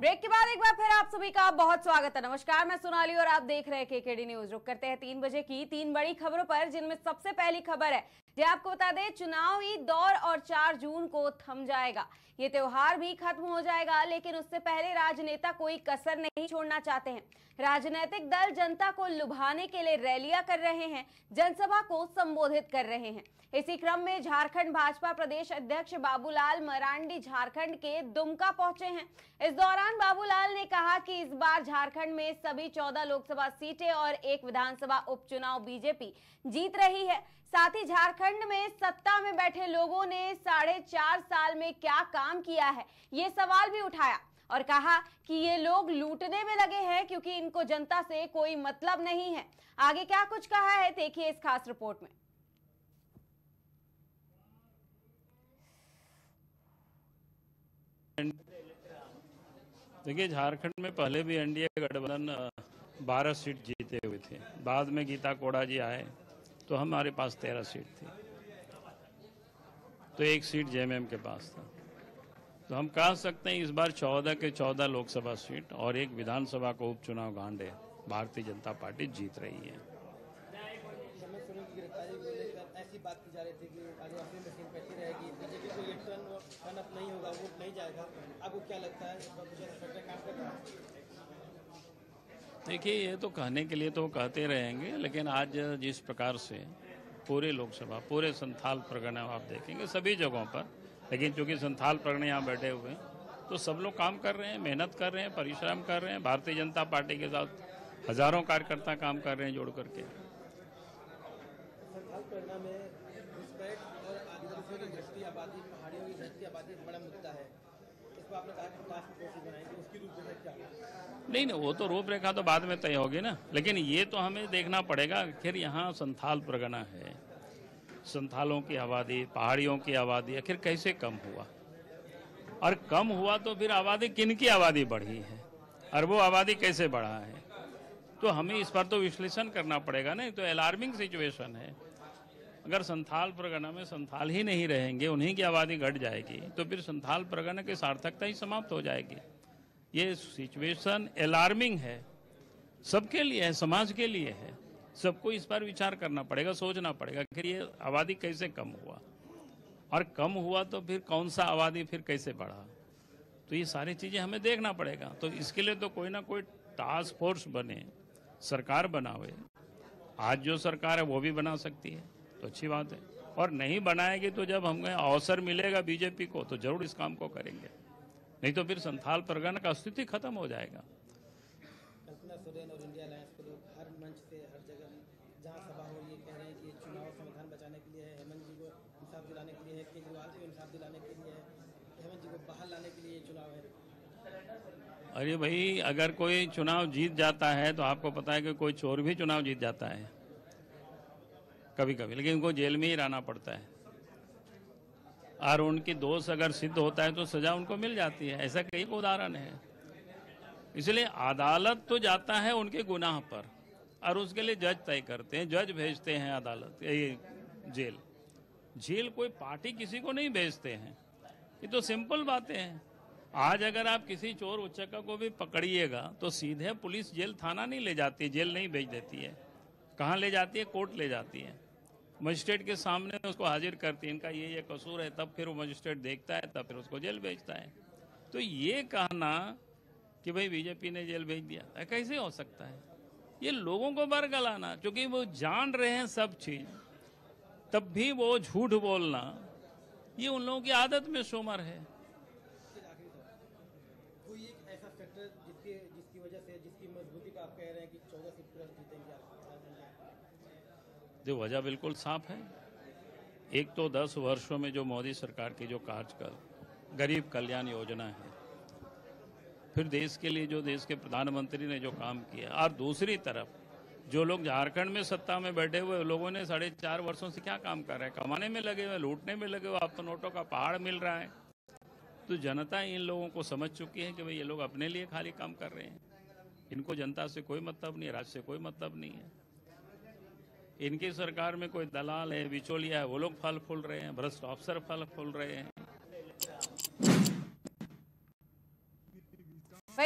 Break के बाद एक बार फिर आप सभी का बहुत स्वागत है। नमस्कार, मैं सोनाली और आप देख रहे हैं केकेडी न्यूज। रुक करते हैं 3 बजे की 3 बड़ी खबरों पर, जिनमें सबसे पहली खबर है जो आपको बता दें, चुनावी दौर और 4 जून को थम जाएगा। ये त्योहार भी खत्म हो जाएगा, लेकिन उससे पहले राजनेता कोई कसर नहीं छोड़ना चाहते हैं। राजनीतिक दल जनता को लुभाने के लिए रैलियां कर रहे हैं, जनसभा को संबोधित कर रहे हैं। इसी क्रम में झारखंड भाजपा प्रदेश अध्यक्ष बाबूलाल मरांडी झारखंड के दुमका पहुंचे हैं। इस दौरान बाबूलाल ने कहा कि इस बार झारखंड में सभी 14 लोकसभा सीटें और 1 विधानसभा उपचुनाव बीजेपी जीत रही है। साथ ही झारखंड में सत्ता में बैठे लोगों ने 4.5 साल में क्या काम किया है, ये सवाल भी उठाया और कहा कि ये लोग लूटने में लगे हैं क्योंकि इनको जनता से कोई मतलब नहीं है। आगे क्या कुछ कहा है, देखिए इस खास रिपोर्ट में। देखिए, झारखंड में पहले भी एनडीए गठबंधन 12 सीट जीते हुए थे। बाद में गीता कोड़ा जी आए तो हमारे पास 13 सीट थी, तो 1 सीट जेएमएम के पास था। तो हम कह सकते हैं इस बार 14 के 14 लोकसभा सीट और 1 विधानसभा को उपचुनाव गांडे भारतीय जनता पार्टी जीत रही है। ऐसी बात की जा रही थी कि आदिवासी मशीन बैठी रहेगी, बीजेपी को ये टर्न अप नहीं होगा, वोट नहीं जाएगा। आपको क्या लगता है, काम कर रहा है? देखिए, ये तो कहने के लिए तो कहते रहेंगे, लेकिन आज जिस प्रकार से पूरे लोकसभा, पूरे संथाल परगना आप देखेंगे सभी जगहों पर, लेकिन चूंकि संथाल परगने यहाँ बैठे हुए हैं तो सब लोग काम कर रहे हैं, मेहनत कर रहे हैं, परिश्रम कर रहे हैं। भारतीय जनता पार्टी के साथ हजारों कार्यकर्ता काम कर रहे हैं जोड़ करके। संथाल परगना में घुसपैठ और आदिवासियों की घटती आबादी, पहाड़ियों की घटती आबादी बड़ा मुद्दा है। इस पर आपने कहा कि टास्क फोर्स बनाएंगे, उसकी रूपरेखा क्या? नहीं, वो तो रूपरेखा तो बाद में तय होगी ना, लेकिन ये तो हमें देखना पड़ेगा। आखिर यहाँ संथाल परगना है, संथालों की आबादी, पहाड़ियों की आबादी आखिर कैसे कम हुआ, और कम हुआ तो फिर आबादी किन की आबादी बढ़ी है और वो आबादी कैसे बढ़ा है, तो हमें इस पर तो विश्लेषण करना पड़ेगा। नहीं तो अलार्मिंग सिचुएशन है। अगर संथाल परगना में संथाल ही नहीं रहेंगे, उन्हीं की आबादी घट जाएगी, तो फिर संथाल परगना की सार्थकता ही समाप्त हो जाएगी। ये सिचुएशन अलार्मिंग है, सबके लिए है, समाज के लिए है। सबको इस पर विचार करना पड़ेगा, सोचना पड़ेगा कि ये आबादी कैसे कम हुआ, और कम हुआ तो फिर कौन सा आबादी फिर कैसे बढ़ा, तो ये सारी चीजें हमें देखना पड़ेगा। तो इसके लिए तो कोई ना कोई टास्क फोर्स बने, सरकार बनावे। आज जो सरकार है वो भी बना सकती है, तो अच्छी बात है, और नहीं बनाएगी तो जब हमें अवसर मिलेगा बीजेपी को तो जरूर इस काम को करेंगे, नहीं तो फिर संथाल परगना का अस्तित्व खत्म हो जाएगा। कल्पना सोरेन और इंडिया अलायंस के लोग हर मंच से, हर जगह जहां सभा हो रही है, कह रहे हैं कि चुनाव संविधान बचाने के लिए है, हेमंत जी को इंसाफ दिलाने के लिए है, केजरीवाल को इंसाफ दिलाने के लिए है, हेमंत जी को बाहर लाने के लिए ये चुनाव है। अरे भाई, अगर कोई चुनाव जीत जाता है तो आपको पता है कि कोई चोर भी चुनाव जीत जाता है कभी कभी, लेकिन उनको जेल में ही रहना पड़ता है, और उनकी दोष अगर सिद्ध होता है तो सजा उनको मिल जाती है। ऐसा कई उदाहरण है। इसलिए अदालत तो जाता है उनके गुनाह पर, और उसके लिए जज तय करते हैं, जज भेजते हैं अदालत, ये जेल। जेल कोई पार्टी किसी को नहीं भेजते हैं, ये तो सिंपल बातें हैं। आज अगर आप किसी चोर उचक्का को भी पकड़िएगा तो सीधे पुलिस जेल थाना नहीं ले जाती है, जेल नहीं भेज देती है। कहाँ ले जाती है? कोर्ट ले जाती है, मजिस्ट्रेट के सामने उसको हाजिर करती है, इनका ये कसूर है, तब फिर वो मजिस्ट्रेट देखता है, तब फिर उसको जेल भेजता है। तो ये कहना कि भाई बीजेपी ने जेल भेज दिया, कैसे हो सकता है? ये लोगों को बरगलाना, क्योंकि वो जान रहे हैं सब चीज, तब भी वो झूठ बोलना, ये उन लोगों की आदत में शुमार है। कोई एक ऐसा फैक्टर जिसकी वजह से, जिसकी मजबूती का आप कह रहे हैं कि 14 सीट प्लस जीतेंगे आप? जो वजह बिल्कुल साफ है। एक तो 10 वर्षों में जो मोदी सरकार की जो कार्यकाल गरीब कल्याण योजना है, फिर देश के लिए जो देश के प्रधानमंत्री ने जो काम किया, और दूसरी तरफ जो लोग झारखंड में सत्ता में बैठे हुए लोगों ने 4.5 वर्षों से क्या काम कर रहे हैं? कमाने में लगे हुए, लूटने में लगे हुए। अब तो नोटों का पहाड़ मिल रहा है। तो जनता इन लोगों को समझ चुकी है कि भाई ये लोग अपने लिए खाली काम कर रहे हैं, इनको जनता से कोई मतलब नहीं है, राज्य से कोई मतलब नहीं है। इनकी सरकार में कोई दलाल है, बिचौलिया है, वो लोग फल फूल रहे हैं, भ्रष्ट अफसर फल फूल रहे हैं।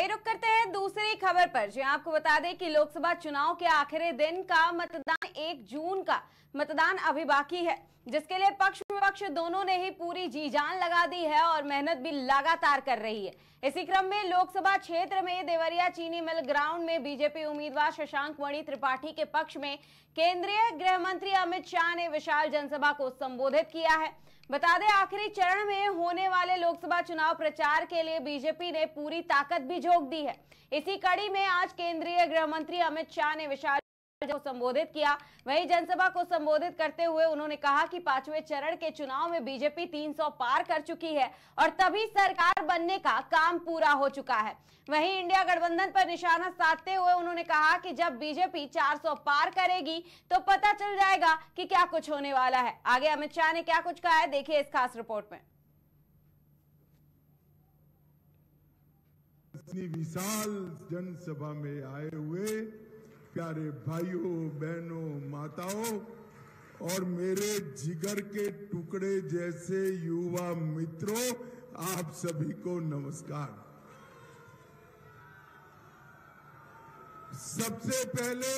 वही रुक करते हैं दूसरी खबर पर, जो आपको बता दें कि लोकसभा चुनाव के आखिरी दिन का मतदान 1 जून का मतदान अभी बाकी है, जिसके लिए पक्ष विपक्ष दोनों ने ही पूरी जी जान लगा दी है और मेहनत भी लगातार कर रही है। इसी क्रम में लोकसभा क्षेत्र में देवरिया चीनी मिल ग्राउंड में बीजेपी उम्मीदवार शशांक मणि त्रिपाठी के पक्ष में केंद्रीय गृह मंत्री अमित शाह ने विशाल जनसभा को संबोधित किया है। बता दें, आखिरी चरण में होने वाले लोकसभा चुनाव प्रचार के लिए बीजेपी ने पूरी ताकत भी झोंक दी है। इसी कड़ी में आज केंद्रीय गृह मंत्री अमित शाह ने विशाल को संबोधित किया। वहीं जनसभा को संबोधित करते हुए उन्होंने कहा कि 5वें चरण के चुनाव में बीजेपी 300 पार कर चुकी है और तभी सरकार बनने का काम पूरा हो चुका है। वहीं इंडिया गठबंधन पर निशाना साधते हुए उन्होंने कहा कि जब बीजेपी 400 पार करेगी तो पता चल जाएगा कि क्या कुछ होने वाला है। आगे अमित शाह ने क्या कुछ कहा है, देखिए इस खास रिपोर्ट में। इतनी विशाल जनसभा में आए हुए प्यारे भाइयों, बहनों, माताओं और मेरे जिगर के टुकड़े जैसे युवा मित्रों, आप सभी को नमस्कार। सबसे पहले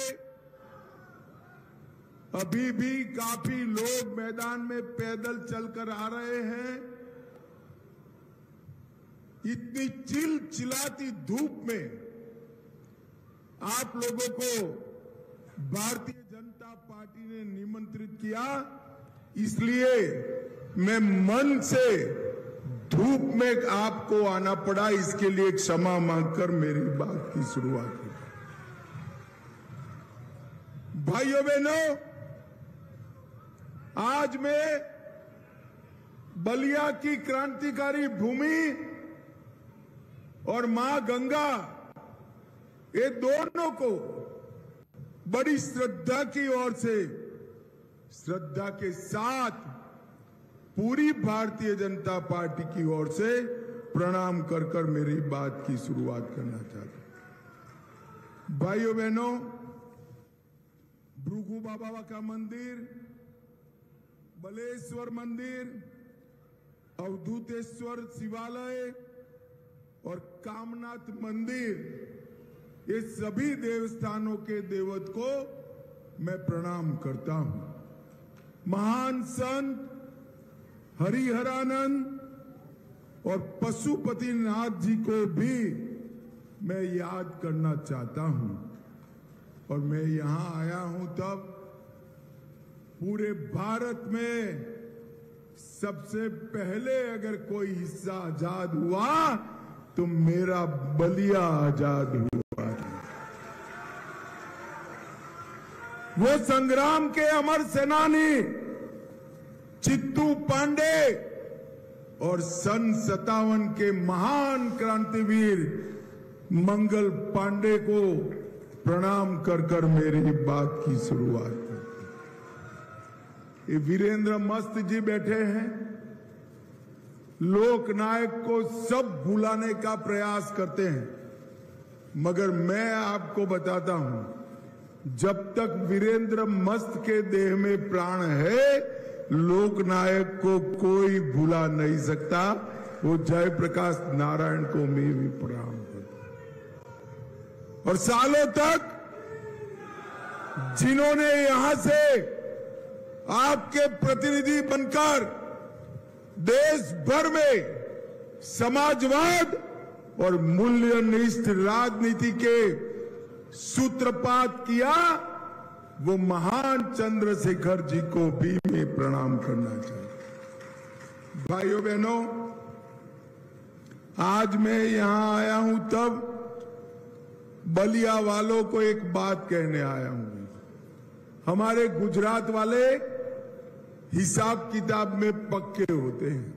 अभी भी काफी लोग मैदान में पैदल चलकर आ रहे हैं। इतनी चिलचिलाती धूप में आप लोगों को भारतीय जनता पार्टी ने निमंत्रित किया, इसलिए मैं मन से धूप में आपको आना पड़ा, इसके लिए क्षमा मांगकर मेरी बात की शुरुआत की। भाइयों बहनों, आज मैं बलिया की क्रांतिकारी भूमि और मां गंगा, ये दोनों को बड़ी श्रद्धा की ओर से, श्रद्धा के साथ पूरी भारतीय जनता पार्टी की ओर से प्रणाम कर कर मेरी बात की शुरुआत करना चाहता हूं। भाइयों बहनों, भृगु बाबा का मंदिर, बलेश्वर मंदिर, अवधूतेश्वर शिवालय और कामनाथ मंदिर, ये सभी देवस्थानों के देवत को मैं प्रणाम करता हूं। महान संत हरिहरानंद और पशुपतिनाथ जी को भी मैं याद करना चाहता हूं। और मैं यहां आया हूं तब पूरे भारत में सबसे पहले अगर कोई हिस्सा आजाद हुआ तो मेरा बलिया आजाद हुआ। वो संग्राम के अमर सेनानी चित्तू पांडे और सन 57 के महान क्रांतिवीर मंगल पांडे को प्रणाम कर कर मेरी बात की शुरुआत की। ये वीरेंद्र मस्त जी बैठे हैं, लोकनायक को सब भुलाने का प्रयास करते हैं, मगर मैं आपको बताता हूं, जब तक वीरेंद्र मस्त के देह में प्राण है, लोकनायक को कोई भुला नहीं सकता। वो जयप्रकाश नारायण को मैं भी प्रणाम करता हूं। और सालों तक जिन्होंने यहां से आपके प्रतिनिधि बनकर देश भर में समाजवाद और मूल्यनिष्ठ राजनीति के सूत्रपात किया, वो महान चंद्रशेखर जी को भी मैं प्रणाम करना चाहता। भाइयों बहनों, आज मैं यहां आया हूं तब बलिया वालों को एक बात कहने आया हूं। हमारे गुजरात वाले हिसाब किताब में पक्के होते हैं।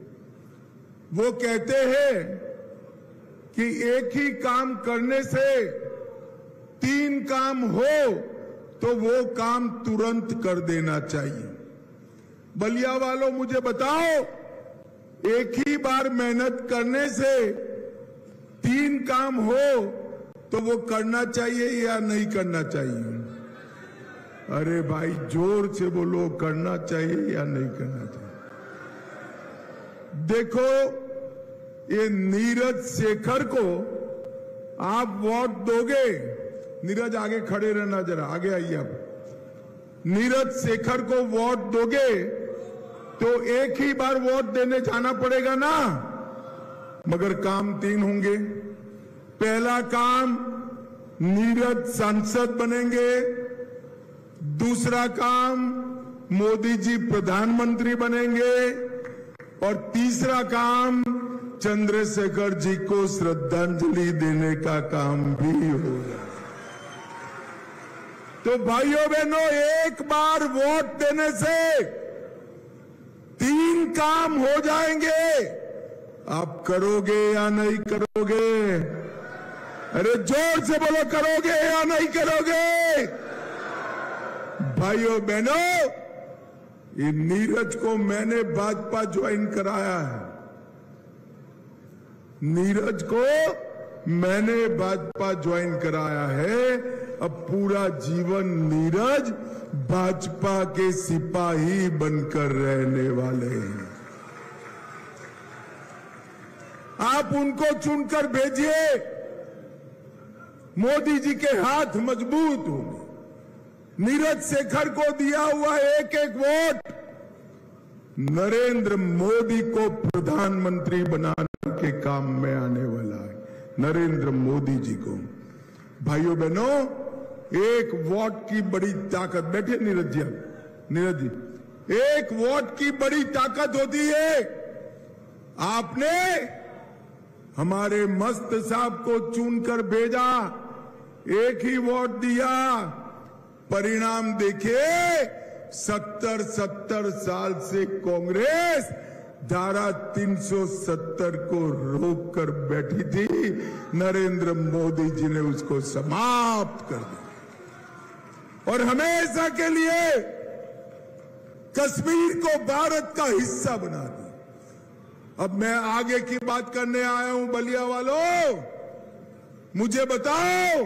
वो कहते हैं कि एक ही काम करने से 3 काम हो तो वो काम तुरंत कर देना चाहिए। बलिया वालों, मुझे बताओ, एक ही बार मेहनत करने से 3 काम हो तो वो करना चाहिए या नहीं करना चाहिए? अरे भाई, जोर से बोलो, करना चाहिए या नहीं करना चाहिए? देखो, ये नीरज शेखर को आप वोट दोगे, नीरज आगे खड़े रहना, जरा आगे आइए आप। नीरज शेखर को वोट दोगे तो एक ही बार वोट देने जाना पड़ेगा ना, मगर काम 3 होंगे। पहला काम, नीरज सांसद बनेंगे। दूसरा काम, मोदी जी प्रधानमंत्री बनेंगे। और तीसरा काम, चंद्रशेखर जी को श्रद्धांजलि देने का काम भी होगा। तो भाइयों बहनों, एक बार वोट देने से 3 काम हो जाएंगे। आप करोगे या नहीं करोगे? अरे जोर से बोलो, करोगे या नहीं करोगे? भाइयों बहनों, ये नीरज को मैंने भाजपा ज्वाइन कराया है। नीरज को मैंने भाजपा ज्वाइन कराया है। अब पूरा जीवन नीरज भाजपा के सिपाही बनकर रहने वाले हैं। आप उनको चुनकर भेजिए, मोदी जी के हाथ मजबूत होंगे। नीरज शेखर को दिया हुआ एक एक वोट नरेंद्र मोदी को प्रधानमंत्री बनाने के काम में आने वाला है। नरेंद्र मोदी जी को। भाइयों बहनों, एक वोट की बड़ी ताकत, बैठे नीरज जी, नीरज जी, एक वोट की बड़ी ताकत होती है। आपने हमारे मस्त साहब को चुनकर भेजा, एक ही वोट दिया, परिणाम देखिए। 70 साल से कांग्रेस धारा 370 को रोककर बैठी थी, नरेंद्र मोदी जी ने उसको समाप्त कर दिया और हमेशा के लिए कश्मीर को भारत का हिस्सा बना दिया। अब मैं आगे की बात करने आया हूं। बलिया वालों, मुझे बताओ,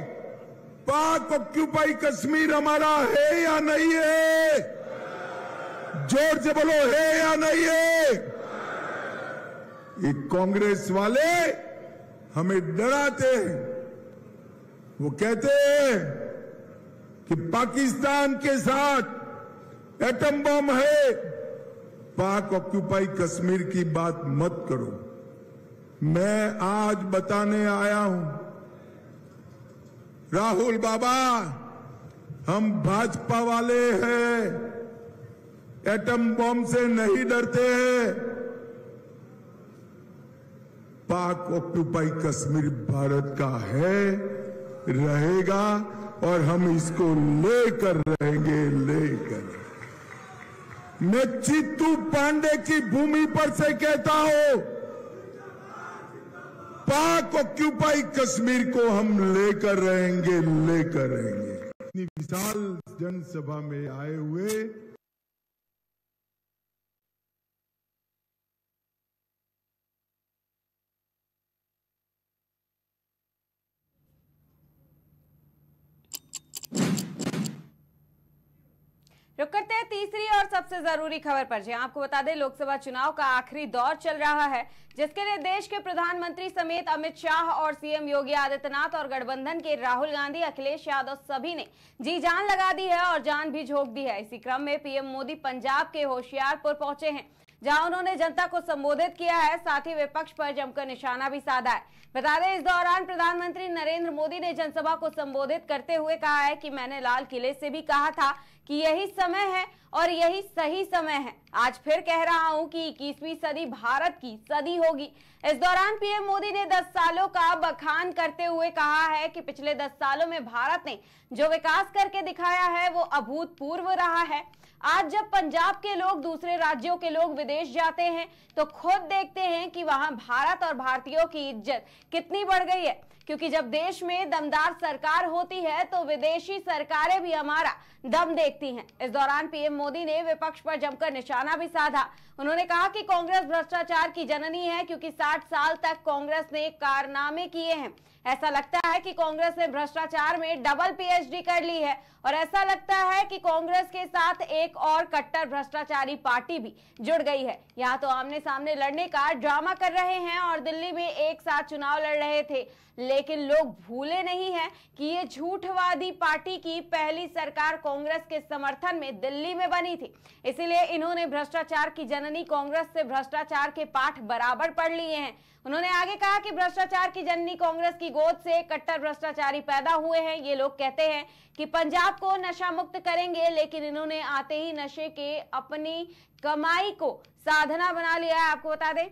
पाक ऑक्यूपाई कश्मीर हमारा है या नहीं है? जोर से बोलो, है या नहीं है? ये कांग्रेस वाले हमें डराते हैं। वो कहते हैं कि पाकिस्तान के साथ एटम बम है, पाक ऑक्यूपाई कश्मीर की बात मत करो। मैं आज बताने आया हूं, राहुल बाबा, हम भाजपा वाले हैं, एटम बम से नहीं डरते हैं। पाक ऑक्यूपाई कश्मीर भारत का है, रहेगा और हम इसको लेकर रहेंगे, लेकर। मैं चित्तू पांडे की भूमि पर से कहता हूं, पाक ऑक्यूपाई कश्मीर को हम लेकर रहेंगे, लेकर रहेंगे। इतनी विशाल जनसभा में आए हुए रुक करते हैं तीसरी और सबसे जरूरी खबर पर, जहां आपको बता दें लोकसभा चुनाव का आखिरी दौर चल रहा है, जिसके लिए देश के प्रधानमंत्री समेत अमित शाह और सीएम योगी आदित्यनाथ और गठबंधन के राहुल गांधी, अखिलेश यादव सभी ने जी जान लगा दी है और जान भी झोंक दी है। इसी क्रम में पीएम मोदी पंजाब के होशियारपुर पहुंचे हैं, जहां उन्होंने जनता को संबोधित किया है, साथ ही विपक्ष पर जमकर निशाना भी साधा है। बता दें, इस दौरान प्रधानमंत्री नरेंद्र मोदी ने जनसभा को संबोधित करते हुए कहा है कि मैंने लाल किले से भी कहा था कि यही समय है और यही सही समय है। आज फिर कह रहा हूं कि 21वीं सदी भारत की सदी होगी। इस दौरान पीएम मोदी ने 10 सालों का बखान करते हुए कहा है कि पिछले 10 सालों में भारत ने जो विकास करके दिखाया है वो अभूतपूर्व रहा है। आज जब पंजाब के लोग, दूसरे राज्यों के लोग विदेश जाते हैं तो खुद देखते हैं कि वहां भारत और भारतीयों की इज्जत कितनी बढ़ गई है, क्योंकि जब देश में दमदार सरकार होती है तो विदेशी सरकारें भी हमारा दम देखती देखती हैं। इस दौरान पीएम मोदी ने विपक्ष पर जमकर निशाना भी साधा। उन्होंने कहा कि कांग्रेस भ्रष्टाचार की जननी है, क्योंकि 60 साल तक कांग्रेस ने कारनामे किए हैं। ऐसा लगता है कि कांग्रेस ने भ्रष्टाचार में डबल पीएचडी कर ली है, और ऐसा लगता है कि कांग्रेस के साथ एक और कट्टर भ्रष्टाचारी पार्टी भी जुड़ गई है। यहाँ तो आमने सामने लड़ने का ड्रामा कर रहे हैं और दिल्ली में एक साथ चुनाव लड़ रहे थे, लेकिन लोग भूले नहीं हैं कि ये झूठवादी पार्टी की पहली सरकार कांग्रेस के समर्थन में दिल्ली में बनी थी। इसीलिए इन्होंने भ्रष्टाचार की जननी कांग्रेस से भ्रष्टाचार के पाठ बराबर पढ़ लिए हैं। उन्होंने आगे कहा कि भ्रष्टाचार की जननी कांग्रेस की गोद से कट्टर भ्रष्टाचारी पैदा हुए हैं। ये लोग कहते हैं कि पंजाब को नशा मुक्त करेंगे, लेकिन इन्होंने आते ही नशे के अपनी कमाई को साधना बना लिया है, आपको बता दें।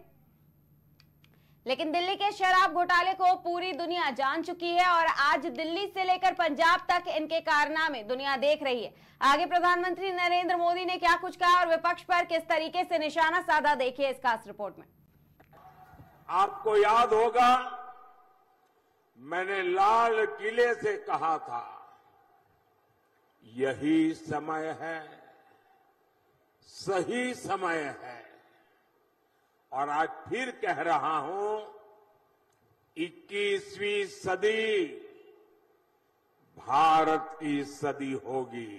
लेकिन दिल्ली के शराब घोटाले को पूरी दुनिया जान चुकी है और आज दिल्ली से लेकर पंजाब तक इनके कारनामे दुनिया देख रही है। आगे प्रधानमंत्री नरेंद्र मोदी ने क्या कुछ कहा और विपक्ष पर किस तरीके से निशाना साधा, देखिए इस खास रिपोर्ट में। आपको याद होगा, मैंने लाल किले से कहा था, यही समय है, सही समय है, और आज फिर कह रहा हूं, 21वीं सदी भारत की सदी होगी।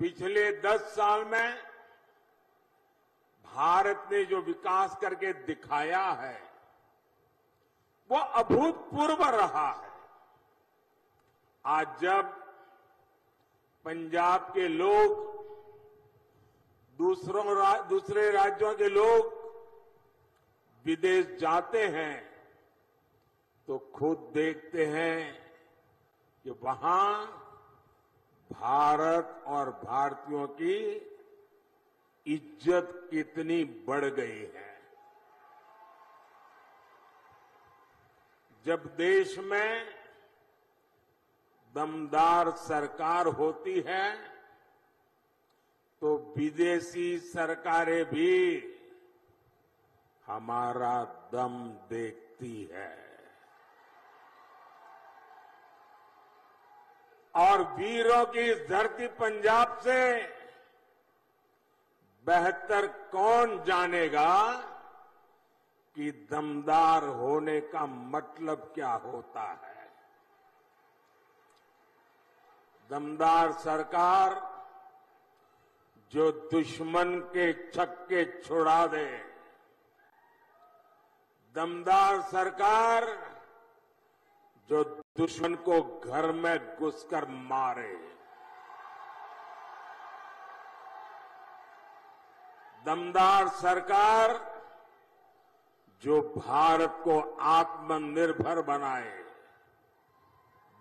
पिछले 10 साल में भारत ने जो विकास करके दिखाया है वो अभूतपूर्व रहा है। आज जब पंजाब के लोग, दूसरे राज्यों के लोग विदेश जाते हैं तो खुद देखते हैं कि वहां भारत और भारतीयों की इज्जत कितनी बढ़ गई है। जब देश में दमदार सरकार होती है तो विदेशी सरकारें भी हमारा दम देखती है। और वीरों की इस धरती पंजाब से बेहतर कौन जानेगा कि दमदार होने का मतलब क्या होता है। दमदार सरकार जो दुश्मन के छक्के छुड़ा दे, दमदार सरकार जो दुश्मन को घर में घुसकर मारे, दमदार सरकार जो भारत को आत्मनिर्भर बनाए,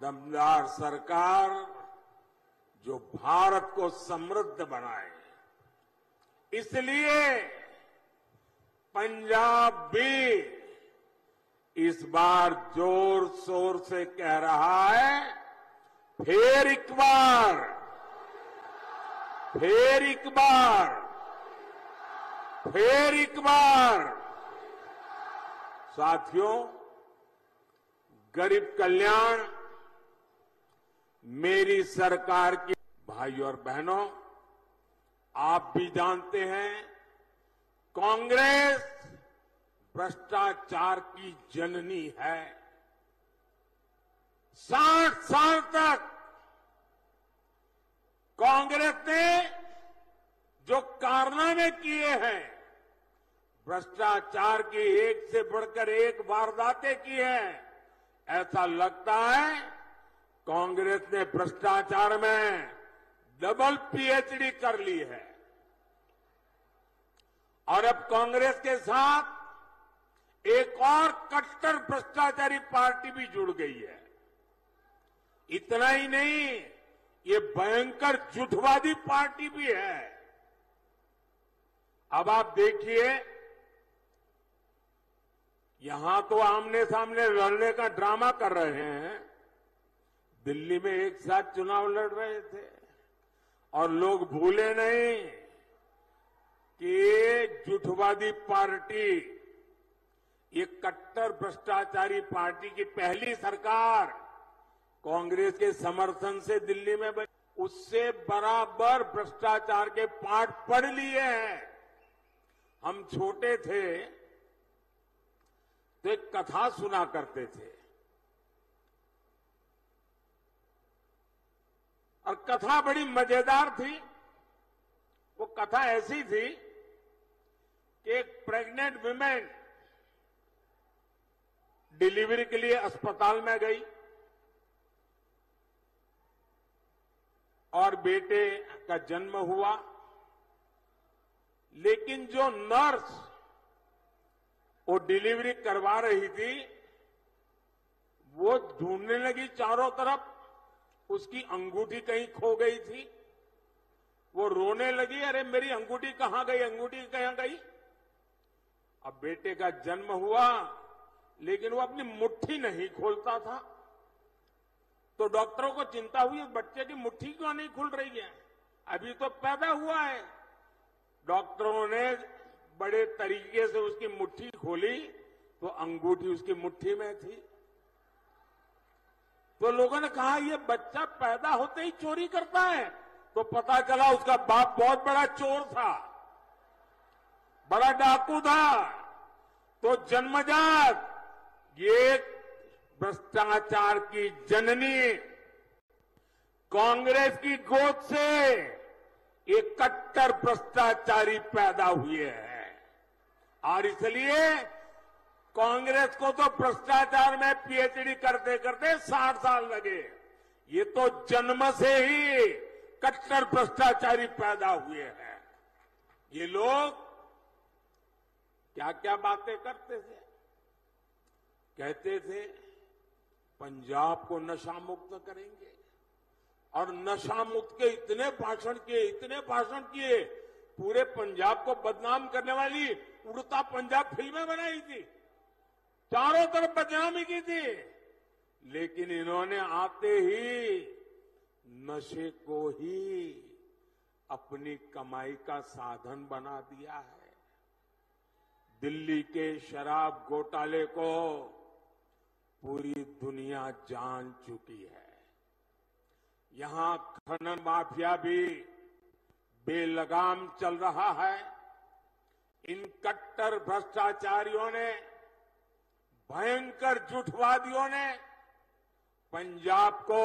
दमदार सरकार जो भारत को समृद्ध बनाए। इसलिए पंजाब भी इस बार जोर शोर से कह रहा है, फिर एक बार, फिर एक बार, फिर एक बार। साथियों, गरीब कल्याण मेरी सरकार की। भाइयों और बहनों, आप भी जानते हैं, कांग्रेस भ्रष्टाचार की जननी है। 60 साल तक कांग्रेस ने जो कारनामे किए हैं, भ्रष्टाचार की एक से बढ़कर एक वारदातें की हैं, ऐसा लगता है कांग्रेस ने भ्रष्टाचार में डबल पीएचडी कर ली है। और अब कांग्रेस के साथ एक और कट्टर भ्रष्टाचारी पार्टी भी जुड़ गई है। इतना ही नहीं, ये भयंकर झूठवादी पार्टी भी है। अब आप देखिए, यहां तो आमने सामने लड़ने का ड्रामा कर रहे हैं, दिल्ली में एक साथ चुनाव लड़ रहे थे, और लोग भूले नहीं कि ये झूठवादी पार्टी, ये कट्टर भ्रष्टाचारी पार्टी की पहली सरकार कांग्रेस के समर्थन से दिल्ली में बनी, उससे बराबर भ्रष्टाचार के पाठ पढ़ लिए हैं। हम छोटे थे तो एक कथा सुना करते थे, और कथा बड़ी मजेदार थी। वो कथा ऐसी थी कि एक प्रेग्नेंट विमेन डिलीवरी के लिए अस्पताल में गई और बेटे का जन्म हुआ, लेकिन जो नर्स वो डिलीवरी करवा रही थी वो ढूंढने लगी चारों तरफ, उसकी अंगूठी कहीं खो गई थी। वो रोने लगी, अरे मेरी अंगूठी कहां गई, अंगूठी कहां गई। अब बेटे का जन्म हुआ, लेकिन वो अपनी मुट्ठी नहीं खोलता था, तो डॉक्टरों को चिंता हुई, बच्चे की मुट्ठी क्यों नहीं खुल रही है, अभी तो पैदा हुआ है। डॉक्टरों ने बड़े तरीके से उसकी मुट्ठी खोली तो अंगूठी उसकी मुट्ठी में थी। तो लोगों ने कहा ये बच्चा पैदा होते ही चोरी करता है, तो पता चला उसका बाप बहुत बड़ा चोर था, बड़ा डाकू था। तो जन्मजात ये भ्रष्टाचार की जननी कांग्रेस की गोद से एक कट्टर भ्रष्टाचारी पैदा हुए हैं, और इसलिए कांग्रेस को तो भ्रष्टाचार में पीएचडी करते करते 60 साल लगे। ये तो जन्म से ही कट्टर भ्रष्टाचारी पैदा हुए हैं। ये लोग क्या क्या बातें करते थे, कहते थे पंजाब को नशा मुक्त करेंगे, और नशा मुक्त के इतने भाषण किए, पूरे पंजाब को बदनाम करने वाली उड़ता पंजाब फिल्में बनाई थी, चारों तरफ बदनामी की थी। लेकिन इन्होंने आते ही नशे को ही अपनी कमाई का साधन बना दिया है। दिल्ली के शराब घोटाले को पूरी दुनिया जान चुकी है। यहां खनन माफिया भी बेलगाम चल रहा है। इन कट्टर भ्रष्टाचारियों ने, भयंकर झूठवादियों ने पंजाब को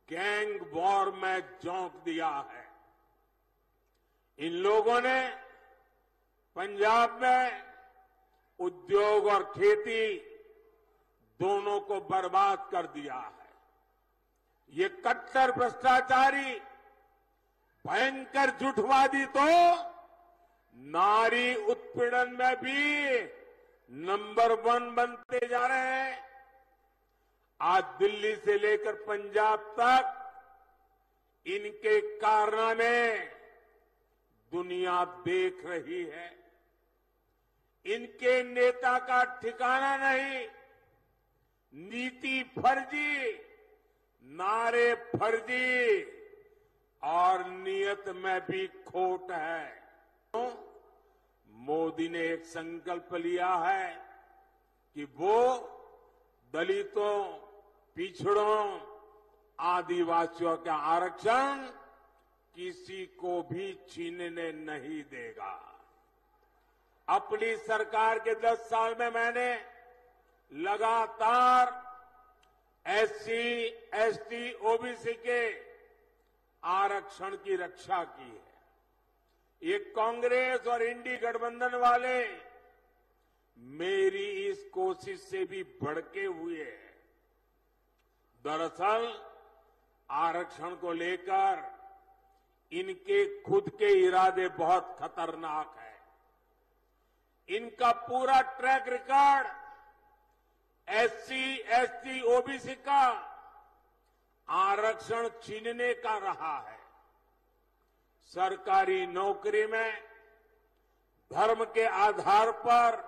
गैंग वॉर में झोंक दिया है। इन लोगों ने पंजाब में उद्योग और खेती दोनों को बर्बाद कर दिया है। ये कट्टर भ्रष्टाचारी, भयंकर झूठवादी तो नारी उत्पीड़न में भी नंबर 1 बनते जा रहे हैं। आज दिल्ली से लेकर पंजाब तक इनके कारनामे दुनिया देख रही है। इनके नेता का ठिकाना नहीं, नीति फर्जी, नारे फर्जी, और नियत में भी खोट है। तो मोदी ने एक संकल्प लिया है कि वो दलितों, पिछड़ों, आदिवासियों का आरक्षण किसी को भी छीनने नहीं देगा। अपनी सरकार के 10 साल में मैंने लगातार SC, ST, OBC के आरक्षण की रक्षा की है। ये कांग्रेस और इंडी गठबंधन वाले मेरी इस कोशिश से भी भड़के हुए हैं। दरअसल आरक्षण को लेकर इनके खुद के इरादे बहुत खतरनाक है। इनका पूरा track record SC, ST, OBC का आरक्षण छीनने का रहा है। सरकारी नौकरी में धर्म के आधार पर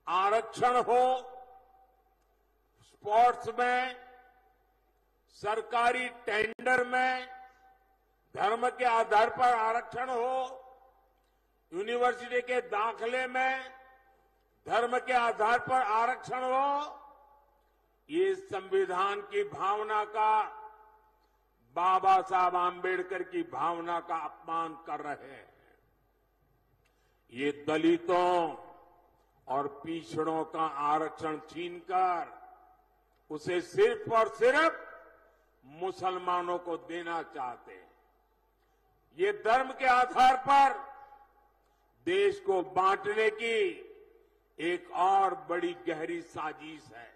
आरक्षण हो, स्पोर्ट्स में, सरकारी टेंडर में धर्म के आधार पर आरक्षण हो, यूनिवर्सिटी के दाखिले में धर्म के आधार पर आरक्षण हो, ये संविधान की भावना का, बाबा साहब आम्बेडकर की भावना का अपमान कर रहे हैं। ये दलितों और पिछड़ों का आरक्षण छीनकर उसे सिर्फ और सिर्फ मुसलमानों को देना चाहते हैं। ये धर्म के आधार पर देश को बांटने की एक और बड़ी गहरी साजिश है।